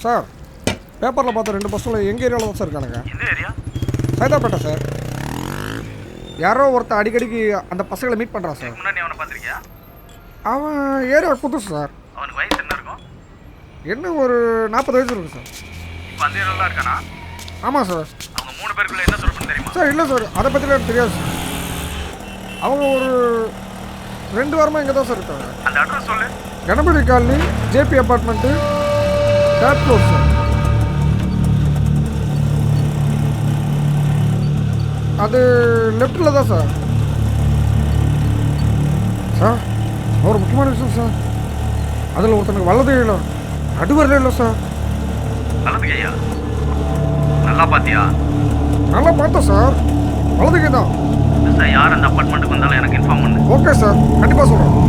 Sir பேப்பரில் பார்த்த 2 பசங்களும் எங்கள் ஏரியாவில் தான் சார் இருக்கானுங்க. எந்த ஏரியா? சைதாப்பேட்டை சார். யாரோ ஒருத்தர் அடிக்கடிக்கு அந்த பசங்களை மீட் பண்ணுறான் சார். முன்னாடி அவனை பார்த்துருக்கியா? அவன் ஏரியா புதுசு சார். அவனுக்கு வயசு என்ன இருக்கும்? என்ன ஒரு 40 வயசு இருக்குது சார். இப்போ அந்த ஏரியாவில் இருக்கானா? ஆமாம் சார். அவங்க 3 பேருக்குள்ள என்ன தொடர்புன்னு தெரியுமா? சார் இல்லை சார், அதை பற்றிலாம் எனக்கு தெரியாது சார். அவங்க ஒரு 2 வாரமாக இங்கே தான் சார் இருக்காங்க. அந்த அட்ரஸ் சொல்லு. Ganapathi colony, JP apartment, 3rd floor sir. அது லெஃப்ட்டில் தான் சார். சார் ஒரு முக்கியமான விஷயம் சார், அதில் ஒருத்தனுக்கு வலது இல்லை நடுவரில் இல்லை சார். வலது கையா? நல்லா பார்த்தியா? நல்லா பார்த்தேன் சார், வலது கை தான். சார் யார் அந்த அப்பார்ட்மெண்ட்டுக்கு வந்தாலும் எனக்கு இன்ஃபார்ம் பண்ணு. ஓகே சார், கண்டிப்பாக சொல்கிறேன்.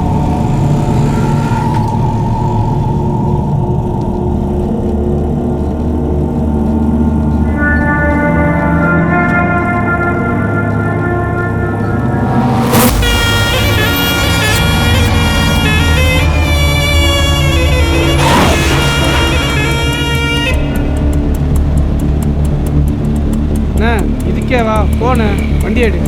இதுக்கே வா, போன வண்டி எடு.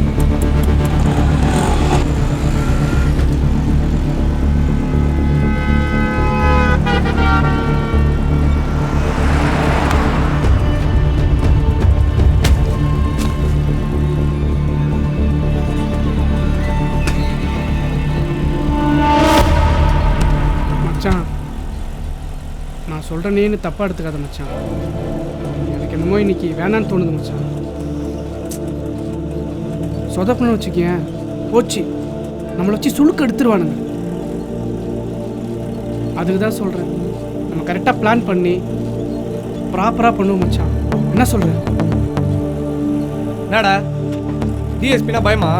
மச்சான், நான் சொல்கிறேன்னு தப்பாக எடுத்துக்காத மச்சான். எனக்கு என்னமோ இன்னைக்கு வேணான்னு தோணுது மச்சான். சொதப்பணும்னு வச்சுக்கேன், போச்சு, நம்மளை வச்சு சுழுக்க எடுத்துருவானுங்க. அதுக்கு தான் சொல்கிறேன், நம்ம கரெக்டாக பிளான் பண்ணி ப்ராப்பராக பண்ணுவோம் மச்சான். என்ன சொல்கிறேன்? என்னடா டிஎஸ்பினா பயமா?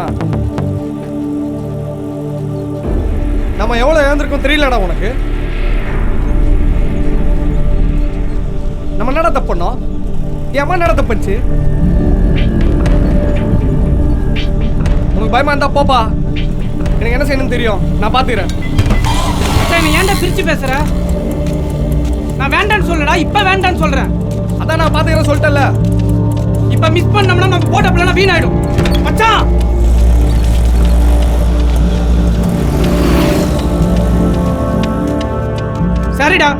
நம்ம எவ்வளோ ஏந்திருக்கோம் தெரியலடா உனக்கு. நம்ம என்னடா தப்பு பண்ணோம்? என் அம்மா என்னடா தப்புச்சு? உனக்கு பயமா இருந்தா போப்பா, எனக்கு என்ன செய்யணும்னு தெரியும், நான் பார்த்துக்கிறேன். நீ ஏன்டா பிரித்து பேசுகிற? நான் வேண்டான்னு சொல்லடா, இப்போ வேண்டான்னு சொல்கிறேன். அதான் நான் பார்த்துக்கிறேன் சொல்லிட்டேன்ல. இப்போ மிஸ் பண்ணோம்னா நம்ம போட்ட பிள்ளைனா வீணாயிடும் மச்சான். சரிடா,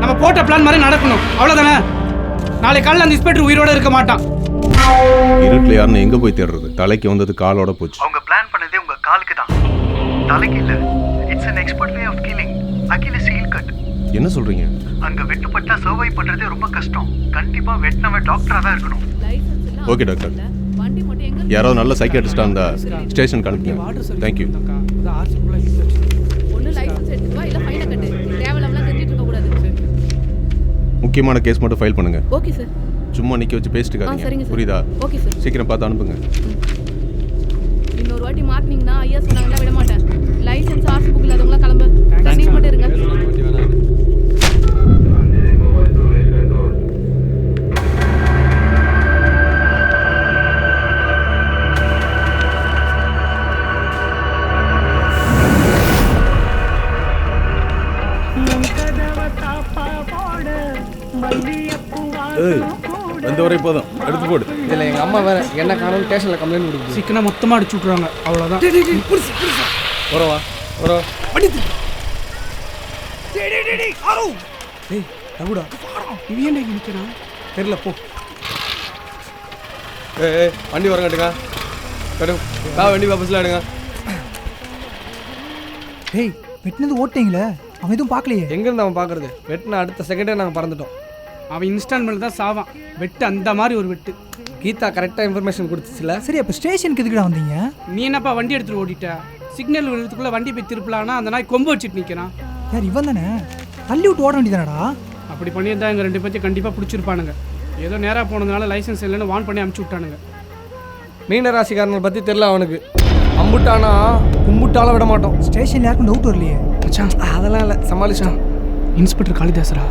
நம்ம போட்ட பிளான் மாதிரி நடக்கணும், அவ்வளோதானே? நாளை காலையில் அந்த இன்ஸ்பெக்டர் உயிரோட இருக்க மாட்டான். இருட்டில் யாருன்னு எங்கே போய் தேடுறது? தலைக்கு வந்தது காலோட போச்சு. அவங்க பிளான் பண்ணதே உங்க காலுக்கு தான், தலைக்கு இல்ல. It's an expert way of killing. அகில சீல் கட். என்ன சொல்றீங்க? அங்க வெட்டுப்பட்டா சர்வை பண்றதே ரொம்ப கஷ்டம். கண்டிப்பா வெட்டினவன் டாக்டரா தான் இருக்கணும். ஓகே டாக்டர், யாராவது நல்ல சைக்கியாட்ரிஸ்டாக இருந்தா ஸ்டேஷனுக்கு அனுப்புங்க. தேங்க்யூ. முக்கியமான கேஸ் மட்டும் ஃபைல் பண்ணுங்க. Okay sir. சும்மா நிக்க வச்சு பேசிட்டு இருக்காதீங்க, புரியுதா? Okay sir. சீக்கிரம் பார்த்து அனுப்புங்க. இன்னொரு வாட்டி மாட்டினீங்கன்னா ஐயா சொன்னாங்களா விட மாட்டேன். லைசென்ஸ் ஆர்சி புக் இல்லாதவங்களா கிளம்பு. தண்ணி மட்டும் இருங்க. வந்த வரை போதும், எடுத்து போடு. இதில் எங்கள் அம்மா வேறு என்ன காணும் ஸ்டேஷனில் கம்ப்ளைண்ட் கொடுக்குது. சீக்கிரம் மொத்தமாக அடிச்சு விட்ருவாங்க, அவ்வளோதான். வரவா வர வண்டி தகுடா. இது ஏன்டா இங்கே நிற்கிறான்? தெரியல, போ. வண்டி வரங்கட்டுங்க. வண்டி வாபஸ்லாம் எடுங்க. ஏய், வெட்டினது ஓட்டிங்களே, அவன் எதுவும் பார்க்கலையே. எங்கேருந்து அவன் பார்க்குறது? வெட்டின அடுத்த செகண்டே நாங்கள் பறந்துட்டோம். அவன் இன்ஸ்டால்மெண்ட் தான் சாவான். வெட்டு அந்த மாதிரி ஒரு வெட்டு. கீதா கரெக்டாக இன்ஃபர்மேஷன் கொடுத்துச்சுல. சரி, அப்போ ஸ்டேஷனுக்கு எதுக்குடா வந்தீங்க? நீ என்னப்பா வண்டி எடுத்துகிட்டு ஓடிட்ட? சிக்னல் விழுறதுக்குள்ளே வண்டி போய் திருப்பலான்னா அந்த நாய் கொம்பு வச்சுட்டு நிற்கிறான். யார் இவன் தானே? தள்ளி விட்டு ஓட வேண்டியதானடா. அப்படி பண்ணியிருந்தா எங்கள் 2 பேர்த்தையும் கண்டிப்பாக பிடிச்சிருப்பானுங்க. ஏதோ நேராக போனதுனால லைசன்ஸ் இல்லைன்னு வான் பண்ணி அமுச்சு விட்டானுங்க. மீன ராசிக்காரங்களை பற்றி தெரில அவனுக்கு. அம்புட்டானா கும்புட்டால விட மாட்டோம். ஸ்டேஷனில் யாருக்கும் டவுட் வரலையே மச்சான். அதெல்லாம் இல்லை, சமாளிச்சான். இன்ஸ்பெக்டர் காளிதாசரா?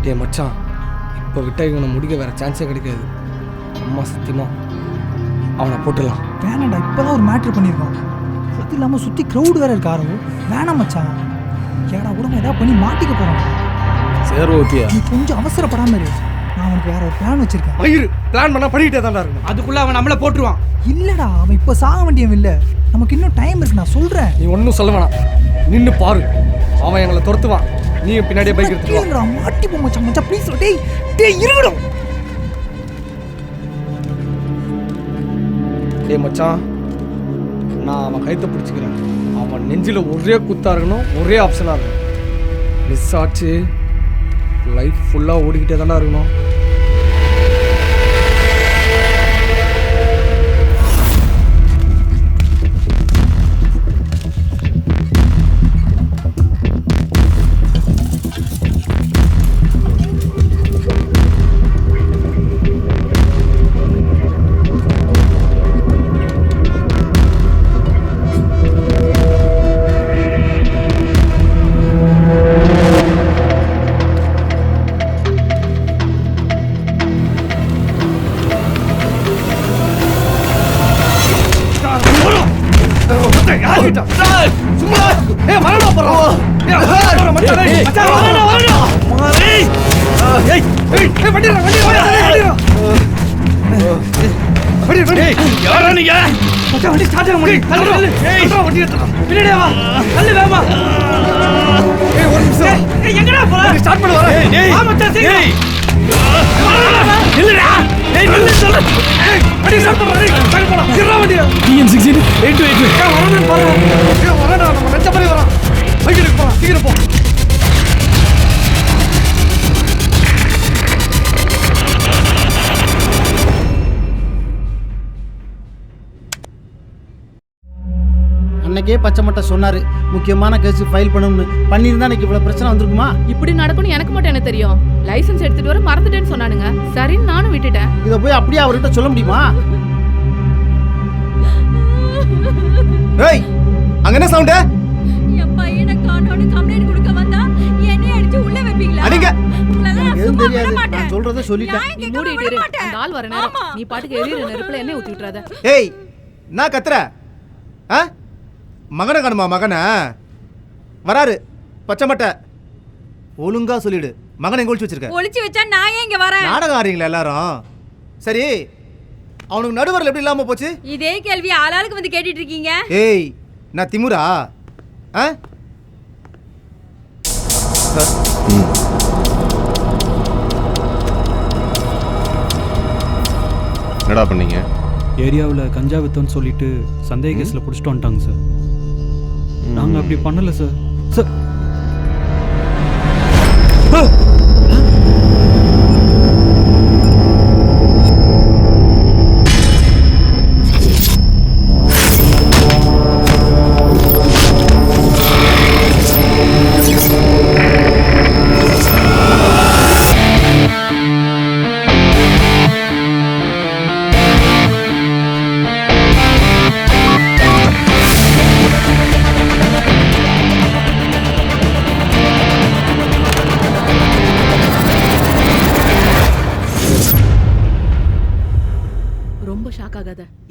டே மச்சான், இப்போ விட்டா இவனை முடிக்க வேறு சான்ஸே கிடைக்காது. அம்மா சத்தியமா அவனை போட்டுடலாம். வேணாண்டா, இப்போதான் ஒரு மேட்ரு பண்ணியிருக்கோம். அது இல்லாமல் சுற்றி க்ரௌடு வேற இருக்காரோ. வேணாம் மச்சான், ஏடா உடம்பு ஏதாவது பண்ணி மாட்டிக்க போகிறான். சரி ஓகேயா, நீ கொஞ்சம் அவசரப்படாம இரு. நான் அவனுக்கு வேற ஒரு பிளான் வச்சிருக்கேன். மயிறு பிளான் பண்ணா படிக்கிட்டே தான்டா இருக்கும். அதுக்குள்ள அவன் நம்மளை போட்டுருவான். இல்லடா, அவன் இப்போ சாக வேண்டியவன் இல்லை. நமக்கு இன்னும் டைம் இருக்கு, நான் சொல்கிறேன். நீ ஒன்றும் சொல்ல வேணாம், நின்று பாரு. அவன் எங்களை துரத்துவான், நீ பின்னாடியே பைக் எடுத்துட்டு வா. கேளுடா, மாட்டி போ மச்சான். மச்சான் ப்ளீஸ் டேய் டேய் இருங்கடா. டேய் மச்சான், நான் அவன் கைத்தை பிடிச்சிக்கிறேன். அவன் நெஞ்சில் ஒரே குத்தா இருக்கணும், ஒரே ஆப்ஷனாக இருக்கணும். மிஸ் ஆச்சு, லைஃப் ஃபுல்லாக ஓடிக்கிட்டே தானே இருக்கணும். அன்னைக்கே பச்சை மட்டை சொன்னாரு முக்கியமான கேஸ் ஃபைல் பண்ணணும்னு. பண்ணியிருந்தா எனக்கு இவ்வளவு பிரச்சனை வந்திருக்குமா? இப்படி நடக்கும்னு எனக்கு மட்டும் என்ன தெரியும்? லைசென்ஸ் எடுத்துட்டு வர மறந்துட்டேன்னு சொன்னானுங்க. சரின்னு நானும் விட்டுட்டேன். இதை போய் அப்படியே அவர்கிட்ட சொல்ல முடியுமா? ஏய் அங்க என்ன சவுண்ட்? என் பையனை காணோன்னு கம்ப்ளைண்ட் கொடுக்க வந்தா என்னைய அடிச்சு உள்ள வைப்பீங்களா? அடிங்க. எதுவும் தெரியாது, நான் சொல்றதை சொல்லிட்டேன். நீ மூடிட்டு இரு. அந்த ஆள் வர நேரம் நீ பாட்டுக்கு எரியுற நெருப்புல எண்ணெய் ஊத்தி விட்டுறாத. ஏய் நான் கத்துற மகனை காணுமா? மகனை வராரு பச்சை மட்டை. ஒழுங்கா சொல்லிடு, மகனை எங்க ஒளிச்சு வச்சிருக்க? ஒளிச்சு வச்சா நான் ஏன் இங்க வரேன்? நாடகம் ஆடுறீங்களா எல்லாரும்? சரி, அவனுக்கு நடுவரில் எப்படி இல்லாம போச்சு? இதே கேள்வி ஆளாளுக்கு வந்து கேட்டுட்டு இருக்கீங்க. ஏய் நான் திமுரா? என்னடா பண்ணீங்க? ஏரியாவில் கஞ்சா வித்தோன்னு சொல்லிட்டு சந்தேக கேஸில் பிடிச்சிட்டு வந்துட்டாங்க சார். நாங்கள் அப்படி பண்ணலை சார். சார்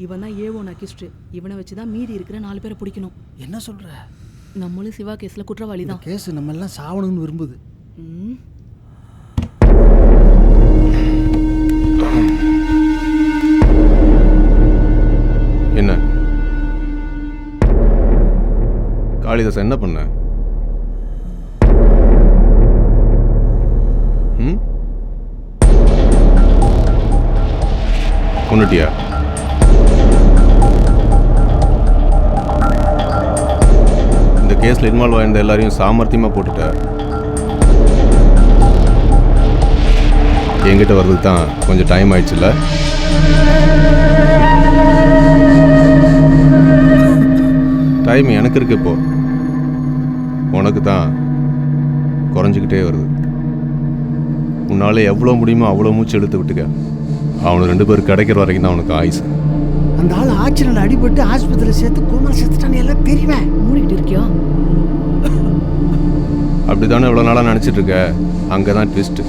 இவன் தான் ஏவோன் அக்யூஸ்ட். இவனை வச்சு தான் மீதி இருக்கிற 4 பேரை பிடிக்கணும். என்ன சொல்ற? நம்மளும் சிவா கேஸ்ல குற்றவாளி தான். கேஸ் நம்ம எல்லாம் சாவணும்னு விரும்புது. என்ன காளிதாஸ் என்ன பண்ண? கொன்னுட்டியா? இந்த கேஸில் இன்வால்வ் ஆயிருந்த எல்லாரையும் சாமர்த்தியமாக போட்டுட்ட. என்கிட்ட வர்றது தான் கொஞ்சம் டைம் ஆயிடுச்சுல்ல? டைம் எனக்கு இருக்கு இப்போ, உனக்கு தான் குறைஞ்சிக்கிட்டே வருது. உன்னால் எவ்வளோ முடியுமோ அவ்வளோ மூச்சு இழுத்து விட்டுக்க. அவனு 2 பேர் கிடைக்கிற வரைக்கும் தான் அவனுக்கு ஆயுசு. அந்த ஆள் ஆக்சிடென்ட் அடிபட்டு ஆஸ்பத்திரியில் சேர்த்து கோமல் சேர்த்துட்டான்னு எல்லாம் தெரியுமே. மூடிட்டு இருக்கியா? அப்படி தானே இவ்வளோ நாளாக நினச்சிட்டு இருக்க. அங்கே தான் ட்விஸ்ட்டு.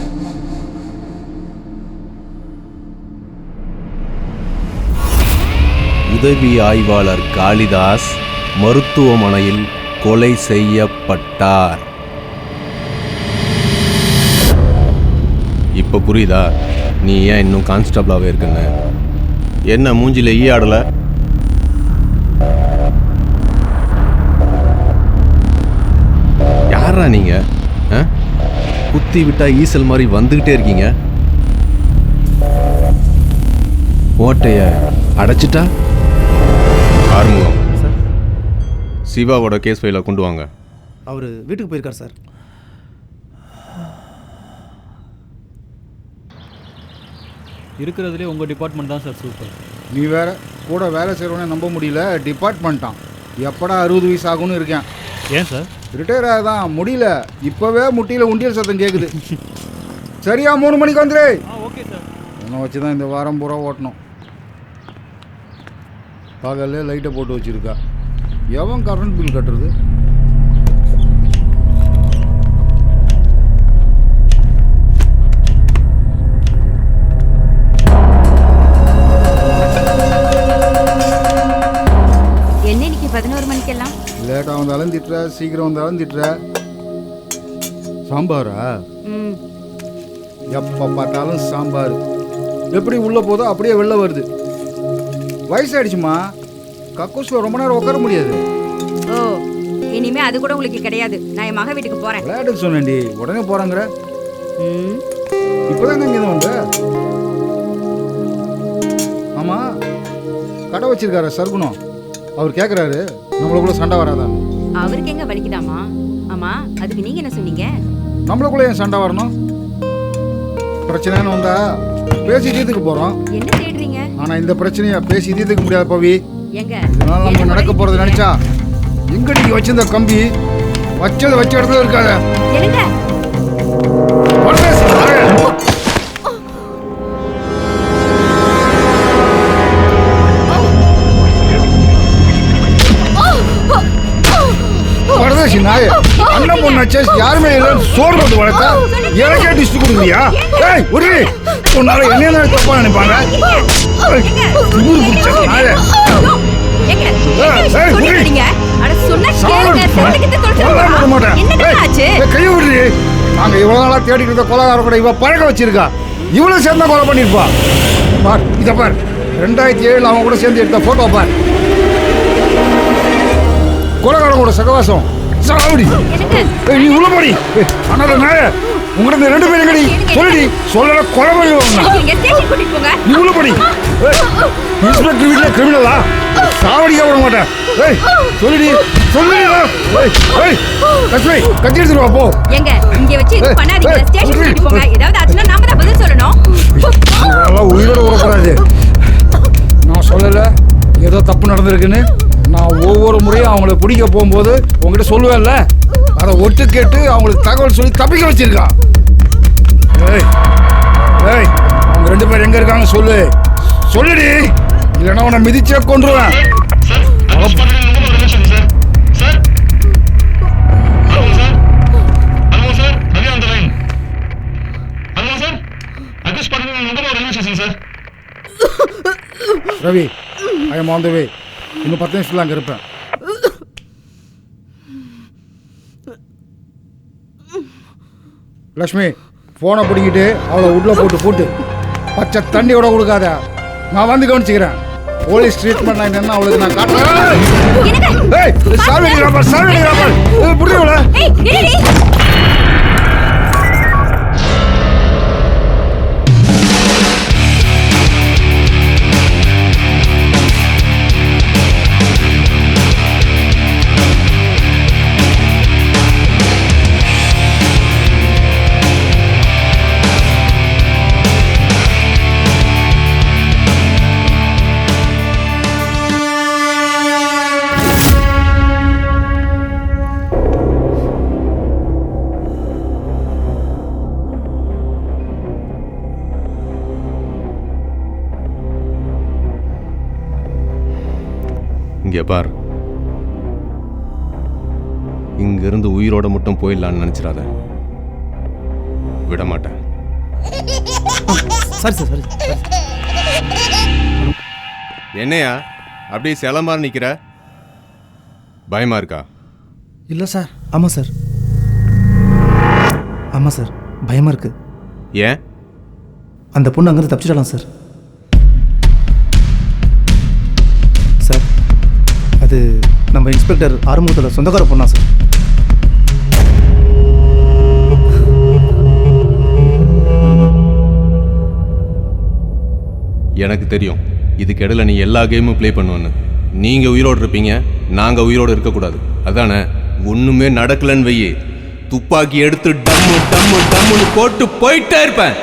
உதவி ஆய்வாளர் காளிதாஸ் மருத்துவமனையில் கொலை செய்யப்பட்டார். இப்போ புரியுதா நீ ஏன் இன்னும் கான்ஸ்டபிளாகவே இருக்குன்னு? என்ன மூஞ்சில ஈயாடலை? யாரா நீங்க? குத்தி விட்டா ஈசல் மாதிரி வந்துகிட்டே இருக்கீங்க. ஓட்டைய அடைச்சிட்டா? ஆறுமுகம் சார், சிவாவோட கேஸ் ஃபைலை கொண்டு வாங்க. அவர் வீட்டுக்கு போயிருக்கார் சார். இருக்கிறதுலே உங்கள் டிபார்ட்மெண்ட் தான் சார் சூப்பர். நீ வேற கூட வேலை செய்கிறவனே நம்ப முடியல, டிபார்ட்மெண்ட்டான். எப்படா 60 வயசு ஆகும்னு இருக்கேன். ஏன் சார்? ரிட்டையர் ஆகுதான் முடியல, இப்போவே முட்டியில் உண்டியல் சத்தம் கேட்குது. சரியா 3 மணிக்கு வந்துரு. Okay sir. உன்னை வச்சு தான் இந்த வாரம் பூரா ஓட்டணும். பகல்ல லைட்டை போட்டு வச்சுருக்கா. எவன் கரண்ட் பில் கட்டுறது? என்ன இன்னைக்கு 11 மணிக்கெல்லாம் லேட்டாக வந்தாலும் திட்டுற, சீக்கிரம் வந்தாலும் திட்டுற. சாம்பாரா? எப்போ பார்த்தாலும் சாம்பார். எப்படி உள்ளே போதோ அப்படியே வெளில வருது. வயசாயிடுச்சுமா, கக்கூஸில் ரொம்ப நேரம் உட்கார முடியாது. ஓ, இனிமே அது கூட உங்களுக்கு கிடையாது. நான் என் மக வீட்டுக்கு போறேன். விளையாட்டுக்கு சொன்னேன்டி, உடனே போறாங்கிற. இப்போதான் இங்கே வந்து ஆமா கடை வச்சிருக்காரு சர்க்குணம். அவர் கேட்குறாரு நம்மளுக்குள்ள சண்டை வராதான். அவருக்கு எங்க வலிக்குதாமா? ஆமா, அதுக்கு நீங்க என்ன சொன்னீங்க? நம்மளுக்குள்ள ஏன் சண்டை வரணும்? பிரச்சனைன்னு வந்தா பேசி தீர்த்துக்கு போறோம். என்ன தேடுறீங்க? ஆனா இந்த பிரச்சனையை பேசி தீர்த்துக்க முடியாது பவி. எங்க இதனால நம்ம நடக்க போறது நினைச்சா எங்க நீங்க வச்சிருந்த கம்பி வச்சது வச்ச இடத்துல இருக்காத. என்னங்க? பரதேசி நாயே, அண்ணன் பொண்ணாச்சே, யாருமே இல்லை, சோறு போட்டு வளர்த்தா எனக்கே டிஸ்ட் கொடுக்குறியா? ஏய் ஒரு உன்னால என்ன தப்பா நினைப்பாங்க. ஊரு குடிச்ச நாயே. கைய விடுறி. நாங்க இவ்வளவு நாளா தேடிட்டு இருந்த கொலைகார கூட இவ பழக்க வச்சிருக்கா. இவ்வளவு சேர்ந்தா கொலை பண்ணிருப்பா. பார் இத பார், 2007 அவன் கூட சேர்ந்து எடுத்த போட்டோ பார். கொலைகாரன் கூட சகவாசம். சாவடி நீ உள்ள போடி. ஆனால நாய உங்கள்கிட்ட 2 பேரும் கடி சொல்லிடி. சொல்லல கொலை பண்ணி நீ உள்ள போடி. இன்ஸ்பெக்டர் வீட்டுல கிரிமினலா? சாவடிக்க விட மாட்டேன். ஏய் சொல்லிடி சொல்லிடி. ஏய் கட்சி கட்டி எடுத்துருவா போ. எங்க இங்க வச்சு இது பண்ணாதீங்க. ஸ்டேஷன் கூட்டிட்டு போங்க. ஏதாவது ஆச்சுனா நாம தான் பதில் சொல்லணும். அதெல்லாம் உயிரோட விடக்கூடாது. நான் சொல்லல ஏதோ தப்பு நடந்திருக்குன்னு. நான் ஒவ்வொரு முறையும் அவங்கள பிடிக்க போகும்போது உங்ககிட்ட சொல்லுவேன்ல, அதை ஒட்டு கேட்டு அவங்களுக்கு தகவல் சொல்லி தப்பிக்க வச்சிருக்கான். ஏய் ஏய் அவங்க 2 பேர் எங்க இருக்காங்க சொல்லு. சொல்லுடி, இல்லைன்னா உன்னை மிதிச்சே கொண்டுருவேன். Ravi, I am on the way. இன்னும் 10 நிமிஷத்துல அங்கே இருப்பேன். லக்ஷ்மி ஃபோனை பிடிக்கிட்டு அவளை உள்ள போட்டு பச்சை தண்ணியோட கொடுக்காத. நான் வந்து கவனிச்சுக்கிறேன். போலீஸ் ட்ரீட்மெண்ட் என்னன்னு அவளுக்கு நான் காட்டுறேன். புரியுங்களா? இங்கே பார், இங்கிருந்து உயிரோட மட்டும் போயிடலான்னு நினச்சிடாத. விட மாட்டேன். சரி சார், சரி. என்னையா அப்படியே சில மாதிரி நிற்கிற? பயமா இருக்கா? இல்லை சார். ஆமாம் சார். ஆமாம் சார், பயமாக இருக்கு. ஏன்? அந்த பொண்ணு அங்கேருந்து தப்பிச்சிடலாம் சார். சார், அது நம்ம இன்ஸ்பெக்டர் ஆறுமுகத்தில் சொந்தக்கார பொண்ணா சார். எனக்கு தெரியும் இதுக்கு இடையில நீ எல்லா கேமும் ப்ளே பண்ணுவேன்னு. நீங்கள் உயிரோடு இருப்பீங்க, நாங்கள் உயிரோடு இருக்கக்கூடாது. அதானே? ஒன்றுமே நடக்கலன்னு வையே, துப்பாக்கி எடுத்து டம்மு டம்மு டம்முன்னு போட்டு போயிட்டே இருப்பேன்.